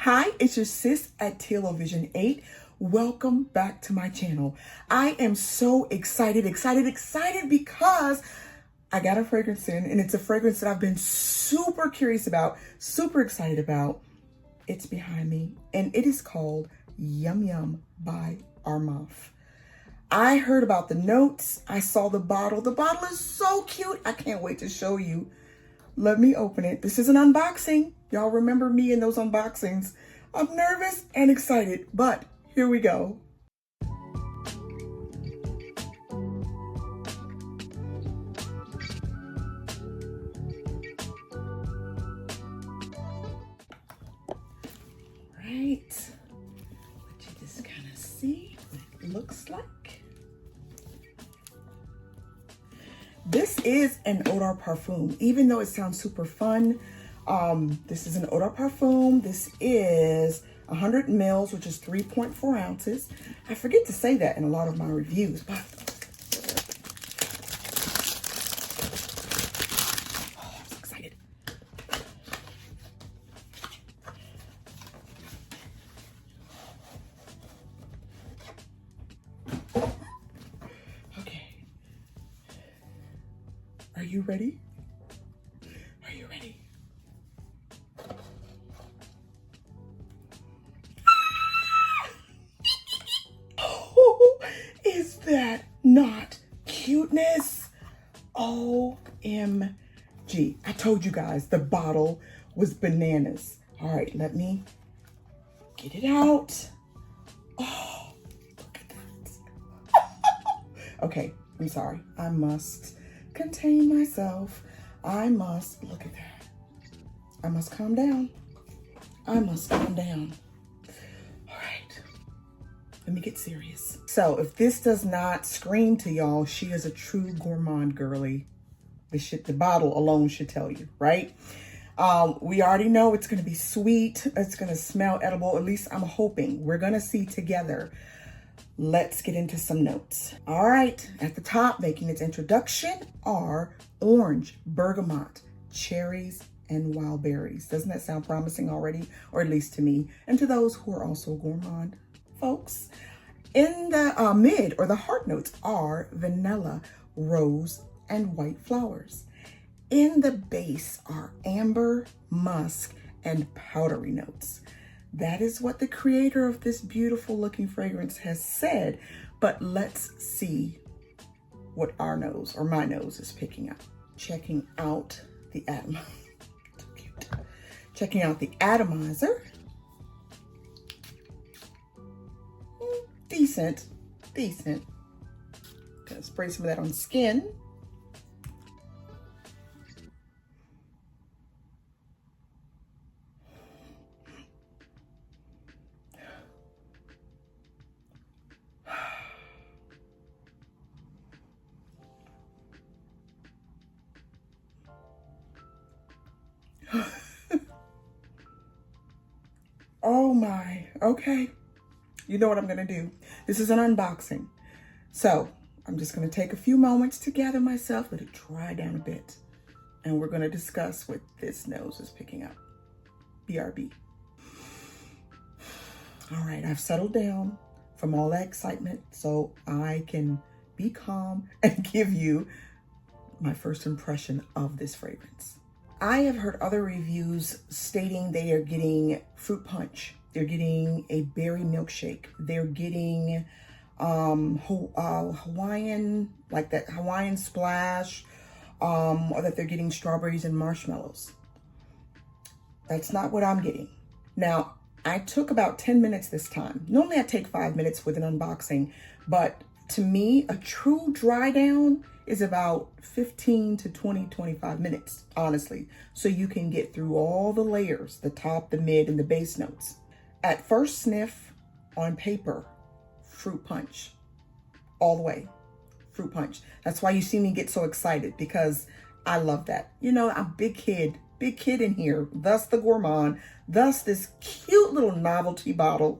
Hi, it's your sis at Television 8. Welcome back to my channel. I am so excited because I got a fragrance in, and it's a fragrance that I've been super curious about, super excited about. It's behind me, and it is called Yum Yum by Armaf. I heard about the notes. I saw the bottle. The bottle is so cute. I can't wait to show you. Let me open it. This is an unboxing. Y'all remember me in those unboxings. I'm nervous and excited, but here we go. Right. Let you just kind of see what it looks like. This is an eau de parfum, even though it sounds super fun. This is an eau de parfum. This is 100 mils, which is 3.4 ounces. I forget to say that in a lot of my reviews, but I'm so excited. Okay. Are you ready? Are you ready? Oh, is that not cuteness? OMG. I told you guys the bottle was bananas. All right, let me get it out. Oh, look at that. Okay, I'm sorry. I must contain myself. I must, look at that. I must calm down. I must calm down. All right, let me get serious. So if this does not scream to y'all, she is a true gourmand girly. The bottle alone should tell you, right? We already know it's gonna be sweet. It's gonna smell edible. At least I'm hoping. We're gonna see together. Let's get into some notes. All right, at the top, making its introduction are orange, bergamot, cherries, and wild berries. Doesn't that sound promising already? Or at least to me, and to those who are also gourmand folks. In the mid or the heart notes are vanilla, rose, and white flowers. In the base are amber, musk, and powdery notes. That is what the creator of this beautiful looking fragrance has said, but let's see what our nose or my nose is picking up. Checking out the atomizer. So cute. Checking out the atomizer. Decent. Gonna spray some of that on skin. Oh my, okay. You know what I'm gonna do. This is an unboxing. So I'm just gonna take a few moments to gather myself, let it dry down a bit. And we're gonna discuss what this nose is picking up. BRB. All right, I've settled down from all that excitement so I can be calm and give you my first impression of this fragrance. I have heard other reviews stating they are getting fruit punch. They're getting a berry milkshake. They're getting Hawaiian, like that Hawaiian splash, or that they're getting strawberries and marshmallows. That's not what I'm getting. Now, I took about 10 minutes this time. Normally I take 5 minutes with an unboxing, but to me, a true dry down is about 15 to 25 minutes, honestly. So you can get through all the layers, the top, the mid, and the base notes. At first sniff on paper, fruit punch, all the way, fruit punch. That's why you see me get so excited, because I love that. You know, I'm big kid in here, thus the gourmand, thus this cute little novelty bottle.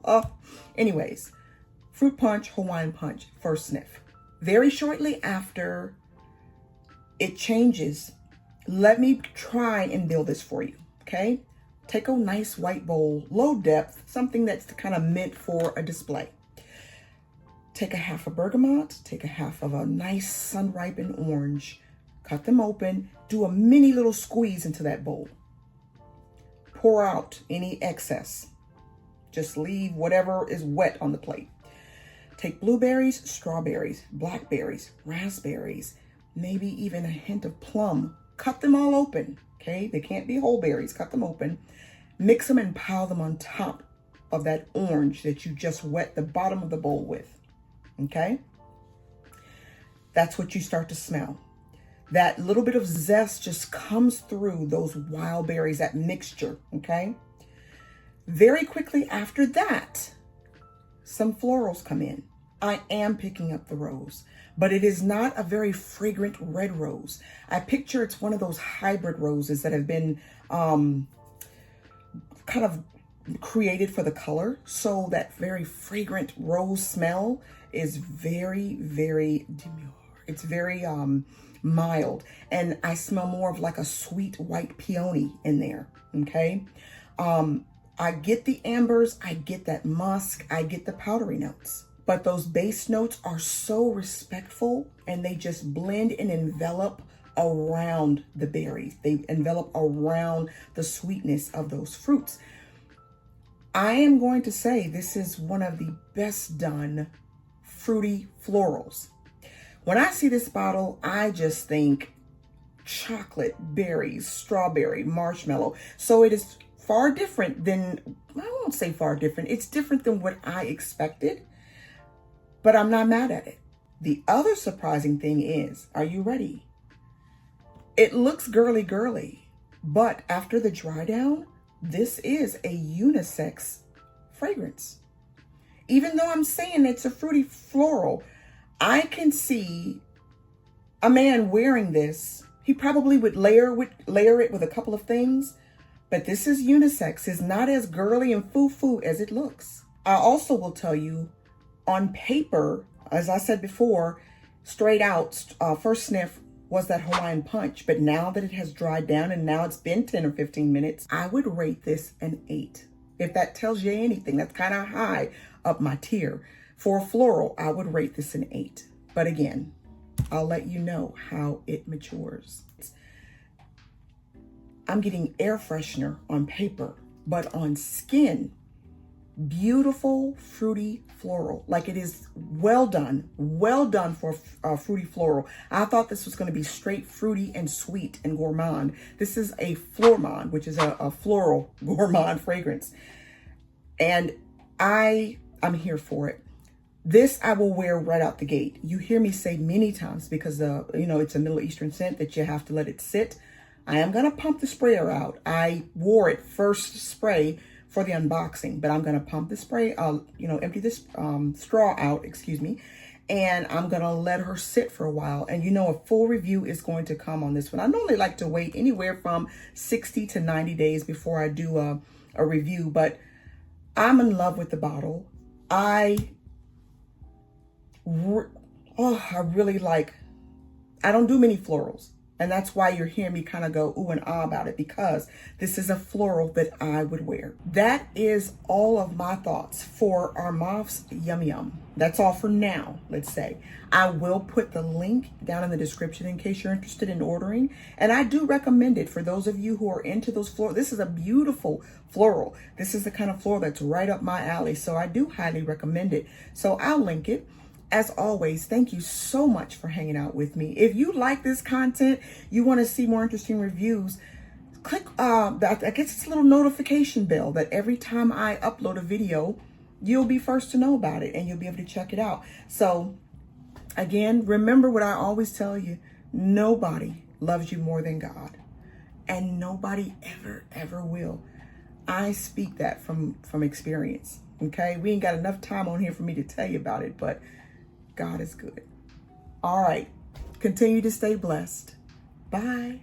Anyways, fruit punch, Hawaiian punch, first sniff. Very shortly after it changes, let me try and build this for you, okay? take a nice white bowl, low depth, something that's kind of meant for a display. Take a half a bergamot, take a half of a nice sun-ripened orange, cut them open, do a mini little squeeze into that bowl. Pour out any excess. Just leave whatever is wet on the plate. Take blueberries, strawberries, blackberries, raspberries, maybe even a hint of plum. Cut them all open, okay? They can't be whole berries. Cut them open. Mix them and pile them on top of that orange that you just wet the bottom of the bowl with, okay? That's what you start to smell. That little bit of zest just comes through those wild berries, that mixture, okay? Very quickly after that, some florals come in. I am picking up the rose, but it is not a very fragrant red rose. I picture it's one of those hybrid roses that have been kind of created for the color. So that very fragrant rose smell is very, very demure. It's very mild. And I smell more of like a sweet white peony in there, okay? I get the ambers, I get that musk, I get the powdery notes. But those base notes are so respectful and they just blend and envelop around the berries. They envelop around the sweetness of those fruits. I am going to say this is one of the best done fruity florals. When I see this bottle, I just think chocolate, berries, strawberry, marshmallow. So it is far different than, I won't say far different, it's different than what I expected, but I'm not mad at it. The other surprising thing is, are you ready? It looks girly, but after the dry down, this is a unisex fragrance. Even though I'm saying it's a fruity floral, I can see a man wearing this. He probably would layer it with a couple of things, but this is unisex. It's not as girly and foo-foo as it looks. I also will tell you, on paper, as I said before, straight out, first sniff was that Hawaiian punch. But now that it has dried down and now it's been 10 or 15 minutes, I would rate this an 8. If that tells you anything, that's kind of high up my tier. For a floral, I would rate this an 8. But again, I'll let you know how it matures. I'm getting air freshener on paper, but on skin, beautiful, fruity floral. Like it is well done for a fruity floral. I thought this was going to be straight fruity and sweet and gourmand. This is a flormand, which is a floral gourmand fragrance. And I'm here for it. This I will wear right out the gate. You hear me say many times, because it's a Middle Eastern scent that you have to let it sit. I am going to pump the sprayer out. I wore it first spray for the unboxing, but I'm going to pump the spray, empty this straw out, and I'm going to let her sit for a while. And a full review is going to come on this one. I normally like to wait anywhere from 60 to 90 days before I do a review, but I'm in love with the bottle. I really like, I don't do many florals. And that's why you're hearing me kind of go ooh and ah about it, because this is a floral that I would wear. That is all of my thoughts for Armaf's Yum Yum. That's all for now, let's say. I will put the link down in the description in case you're interested in ordering. And I do recommend it for those of you who are into those florals. This is a beautiful floral. This is the kind of floral that's right up my alley. So I do highly recommend it. So I'll link it. As always, thank you so much for hanging out with me. If you like this content, you want to see more interesting reviews, click I guess it's a little notification bell that every time I upload a video, you'll be first to know about it and you'll be able to check it out. So again, remember what I always tell you, nobody loves you more than God, and nobody ever will. I speak that from experience. Okay, we ain't got enough time on here for me to tell you about it, but God is good. All right. Continue to stay blessed. Bye.